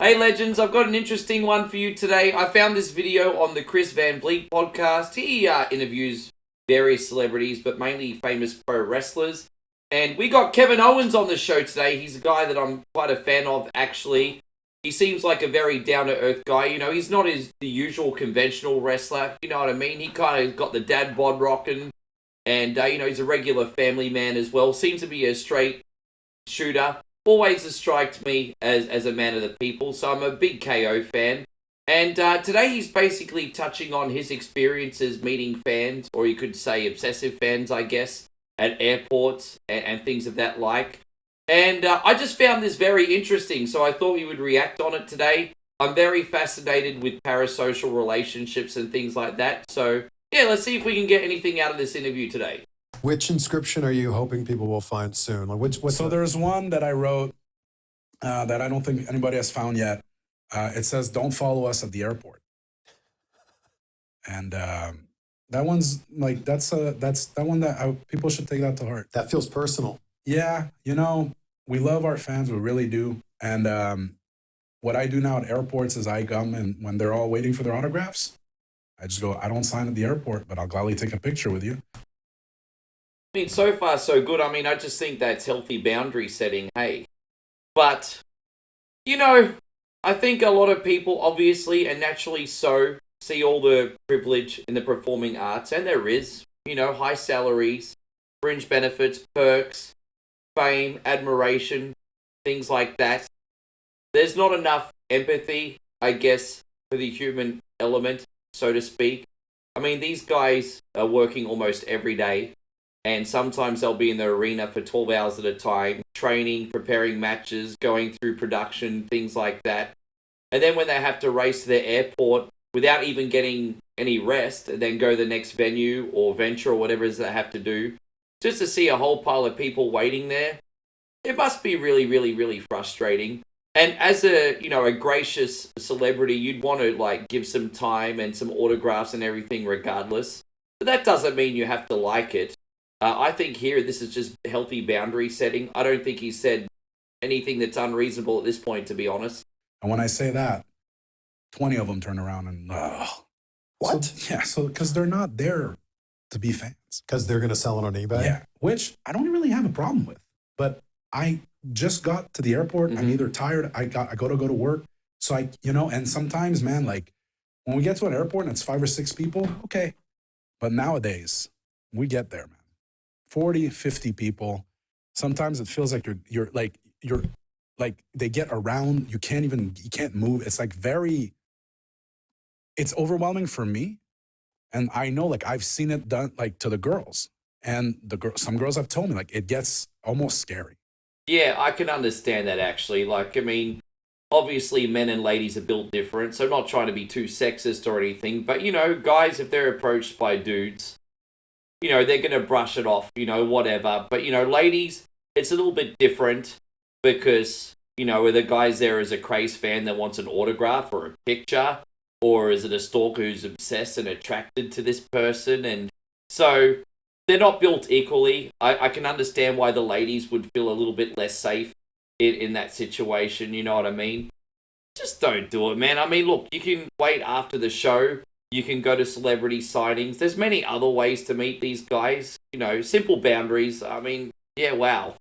Hey legends, I've got an interesting one for you today. I found this video on the Chris Van Vliet podcast. He interviews various celebrities, but mainly famous pro wrestlers. And we got Kevin Owens on the show today. He's a guy that I'm quite a fan of, actually. He seems like a very down-to-earth guy. You know, he's not the usual conventional wrestler. You know what I mean? He kind of got the dad bod rocking. And, he's a regular family man as well. Seems to be a straight shooter. Always has striked me as a man of the people, so I'm a big KO fan. And today he's basically touching on his experiences meeting fans, or you could say obsessive fans, I guess, at airports and things of that like. And I just found this very interesting, so I thought we would react on it today. I'm very fascinated with parasocial relationships and things like that. So, yeah, let's see if we can get anything out of this interview today. Which inscription are you hoping people will find soon? Like There's one that I wrote that I don't think anybody has found yet. It says, "Don't follow us at the airport." And that one's like that's that one that people should take that to heart. That feels personal. Yeah, we love our fans, we really do. And what I do now at airports is I come and when they're all waiting for their autographs, I just go, I don't sign at the airport, but I'll gladly take a picture with you. I mean, so far so good. I mean, I just think that's healthy boundary setting, hey. But, I think a lot of people, obviously, and naturally so, see all the privilege in the performing arts, and there is, high salaries, fringe benefits, perks, fame, admiration, things like that. There's not enough empathy, I guess, for the human element, so to speak. I mean, these guys are working almost every day. And sometimes they'll be in the arena for 12 hours at a time, training, preparing matches, going through production, things like that. And then when they have to race to the airport without even getting any rest, and then go to the next venue or venture or whatever it is they have to do, just to see a whole pile of people waiting there, it must be really, really, really frustrating. And as a gracious celebrity, you'd want to, give some time and some autographs and everything regardless. But that doesn't mean you have to like it. I think here this is just healthy boundary setting. I don't think he said anything that's unreasonable at this point, to be honest. And when I say that, 20 of them turn around and, What? So because they're not there to be fans. Because they're going to sell it on eBay? Yeah, which I don't really have a problem with. But I just got to the airport. I'm either tired, I go to work. So and sometimes, man, when we get to an airport and it's 5 or 6 people, okay. But nowadays, we get there, man. 40, 50 people. Sometimes it feels like you're they get around. You can't move. It's it's overwhelming for me. And I know I've seen it done to the girls, and some girls have told me it gets almost scary. Yeah, I can understand that actually. Obviously men and ladies are built different, so I'm not trying to be too sexist or anything, but guys, if they're approached by dudes, they're going to brush it off, whatever. But, ladies, it's a little bit different because, are the guys there as a crazed fan that wants an autograph or a picture? Or is it a stalker who's obsessed and attracted to this person? And so they're not built equally. I can understand why the ladies would feel a little bit less safe in that situation, you know what I mean? Just don't do it, man. I mean, look, you can wait after the show. You can go to celebrity sightings. There's many other ways to meet these guys. Simple boundaries. I mean, yeah, wow.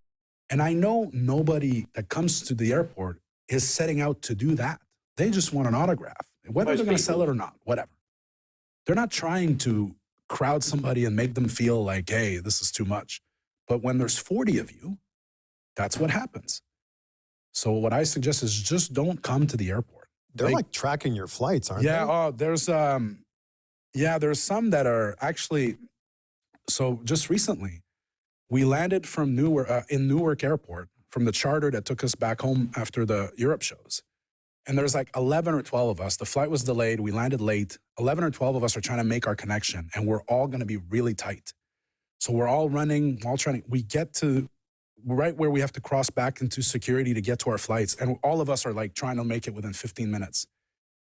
And I know nobody that comes to the airport is setting out to do that. They just want an autograph. Whether they're going to sell it or not, whatever. They're not trying to crowd somebody and make them feel like, hey, this is too much. But when there's 40 of you, that's what happens. So what I suggest is just don't come to the airport. They're tracking your flights, aren't they? Yeah, there's some that are actually. So just recently, we landed from in Newark Airport from the charter that took us back home after the Europe shows. And there's 11 or 12 of us. The flight was delayed. We landed late. 11 or 12 of us are trying to make our connection, and we're all going to be really tight. So we're all running, we get to right where we have to cross back into security to get to our flights. And all of us are trying to make it within 15 minutes.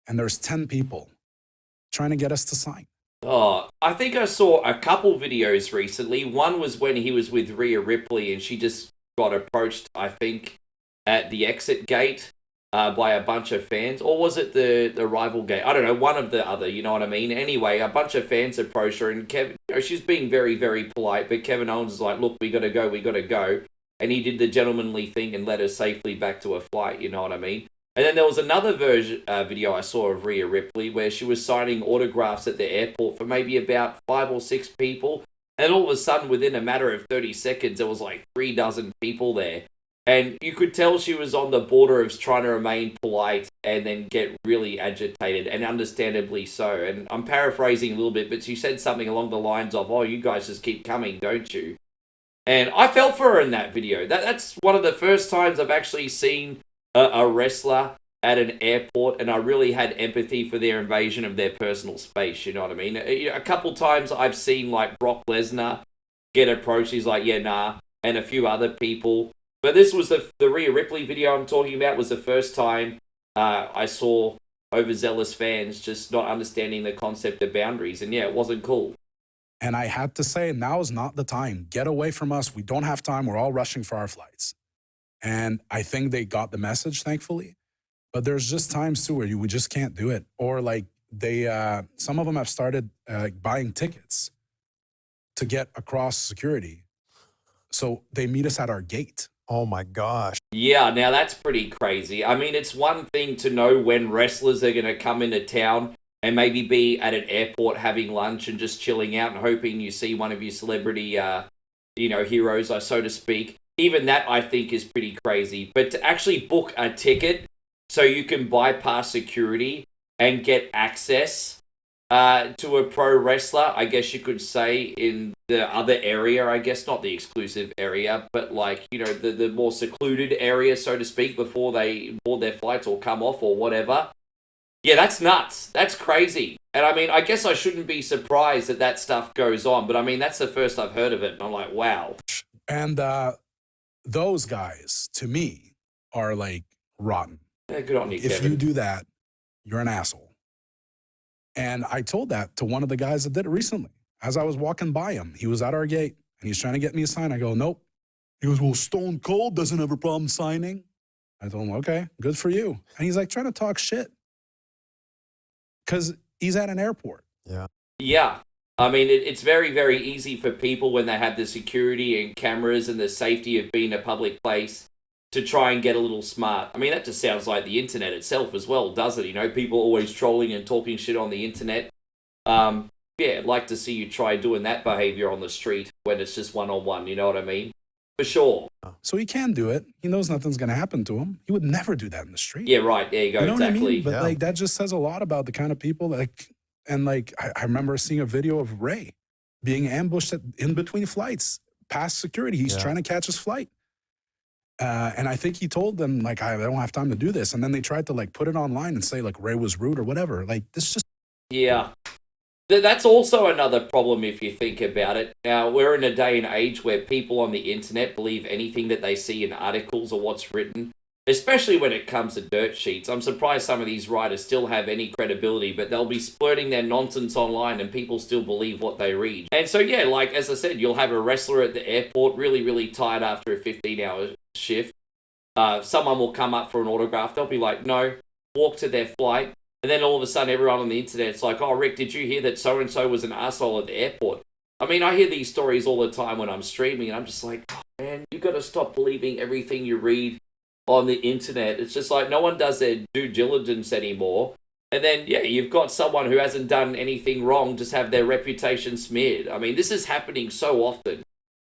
And there's 10 people trying to get us to sign. Oh, I think I saw a couple videos recently. One was when he was with Rhea Ripley and she just got approached, I think, at the exit gate. by a bunch of fans, or was it the rival game? I don't know, one of the other, you know what I mean? Anyway, a bunch of fans approached her, and Kevin, she's being very, very polite, but Kevin Owens is like, look, we got to go. And he did the gentlemanly thing and led her safely back to her flight, you know what I mean? And then there was another video I saw of Rhea Ripley where she was signing autographs at the airport for maybe about 5 or 6 people. And all of a sudden, within a matter of 30 seconds, there was like 3 dozen people there. And you could tell she was on the border of trying to remain polite and then get really agitated, and understandably so. And I'm paraphrasing a little bit, but she said something along the lines of, oh, you guys just keep coming, don't you? And I felt for her in that video. That's one of the first times I've actually seen a wrestler at an airport, and I really had empathy for their invasion of their personal space, you know what I mean? A couple times I've seen, like, Brock Lesnar get approached, he's like, yeah, nah, and a few other people. But this was the Rhea Ripley video I'm talking about, was the first time I saw overzealous fans just not understanding the concept of boundaries, and yeah, it wasn't cool. And I had to say, now is not the time. Get away from us. We don't have time. We're all rushing for our flights. And I think they got the message, thankfully. But there's just times too where we just can't do it. Or like some of them have started buying tickets to get across security. So they meet us at our gate. Oh my gosh. Yeah, now that's pretty crazy. I mean, it's one thing to know when wrestlers are going to come into town and maybe be at an airport having lunch and just chilling out and hoping you see one of your celebrity, heroes, so to speak. Even that, I think, is pretty crazy. But to actually book a ticket so you can bypass security and get access to a pro wrestler, I guess you could say, in the other area, I guess, not the exclusive area, but like, the more secluded area, so to speak, before they board their flights or come off or whatever. Yeah, that's nuts. That's crazy. And I mean, I guess I shouldn't be surprised that stuff goes on, but I mean, that's the first I've heard of it, and I'm like, wow. And those guys, to me, are like rotten. Yeah, good on you, If Kevin. you do that, you're an asshole. And I told that to one of the guys that did it recently. As I was walking by him, he was at our gate, and he's trying to get me a sign. I go, nope. He goes, well, Stone Cold doesn't have a problem signing. I told him, okay, good for you. And he's like trying to talk shit because he's at an airport. Yeah. Yeah. I mean, it's very, very easy for people when they have the security and cameras and the safety of being a public place to try and get a little smart. I mean, that just sounds like the internet itself as well, doesn't it? People always trolling and talking shit on the internet. Yeah, I'd like to see you try doing that behavior on the street when it's just one-on-one, you know what I mean? For sure. So he can do it. He knows nothing's going to happen to him. He would never do that in the street. Yeah, right. There you go. You know exactly. what I mean? But Yeah. that just says a lot about the kind of people I remember seeing a video of Ray being ambushed in between flights, past security. He's trying to catch his flight. And I think he told them, I don't have time to do this. And then they tried to put it online and say Ray was rude or whatever. This just... Yeah. That's also another problem if you think about it. Now, we're in a day and age where people on the internet believe anything that they see in articles or what's written, especially when it comes to dirt sheets. I'm surprised some of these writers still have any credibility, but they'll be splurting their nonsense online and people still believe what they read. And so, yeah, as I said, you'll have a wrestler at the airport really, really tired after a 15-hour shift. Someone will come up for an autograph. They'll be like, no, walk to their flight. And then all of a sudden, everyone on the internet's like, oh, Rick, did you hear that so-and-so was an asshole at the airport? I mean, I hear these stories all the time when I'm streaming, and I'm just like, oh, man, you got to stop believing everything you read on the internet. It's just like no one does their due diligence anymore. And then, yeah, you've got someone who hasn't done anything wrong just have their reputation smeared. I mean, this is happening so often.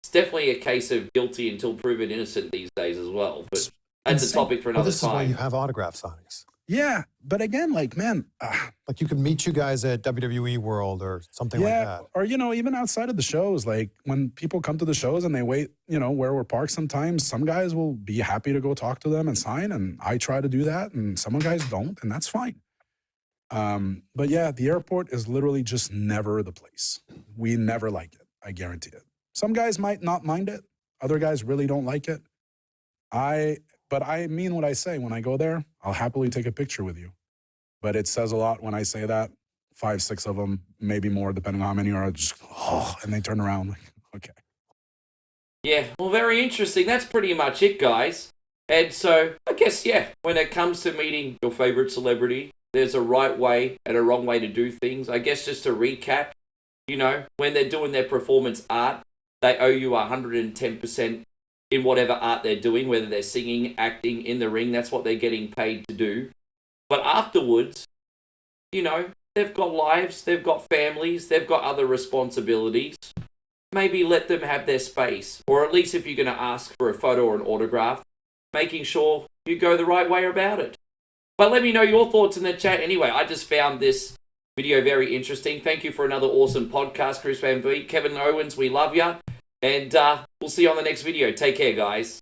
It's definitely a case of guilty until proven innocent these days as well. But that's a topic for another This is why time. you have autograph signings. Yeah, but again, man... you could meet you guys at WWE World or something like that. Or, even outside of the shows, when people come to the shows and they wait, where we're parked sometimes, some guys will be happy to go talk to them and sign, and I try to do that, and some guys don't, and that's fine. But yeah, the airport is literally just never the place. We never like it, I guarantee it. Some guys might not mind it. Other guys really don't like it. But I mean what I say. When I go there, I'll happily take a picture with you. But it says a lot when I say that. 5, 6 of them, maybe more, depending on how many are just, and they turn around. Okay. Yeah, well, very interesting. That's pretty much it, guys. And so, I guess, yeah, when it comes to meeting your favorite celebrity, there's a right way and a wrong way to do things. I guess just to recap, you know, when they're doing their performance art, they owe you 110% in whatever art they're doing, whether they're singing, acting, in the ring, that's what they're getting paid to do. But afterwards, you know, they've got lives, they've got families, they've got other responsibilities. Maybe let them have their space. Or at least if you're going to ask for a photo or an autograph, making sure you go the right way about it. But let me know your thoughts in the chat anyway. I just found this video very interesting. Thank you for another awesome podcast, Chris Van Vliet. Kevin Owens, we love you. And we'll see you on the next video. Take care, guys.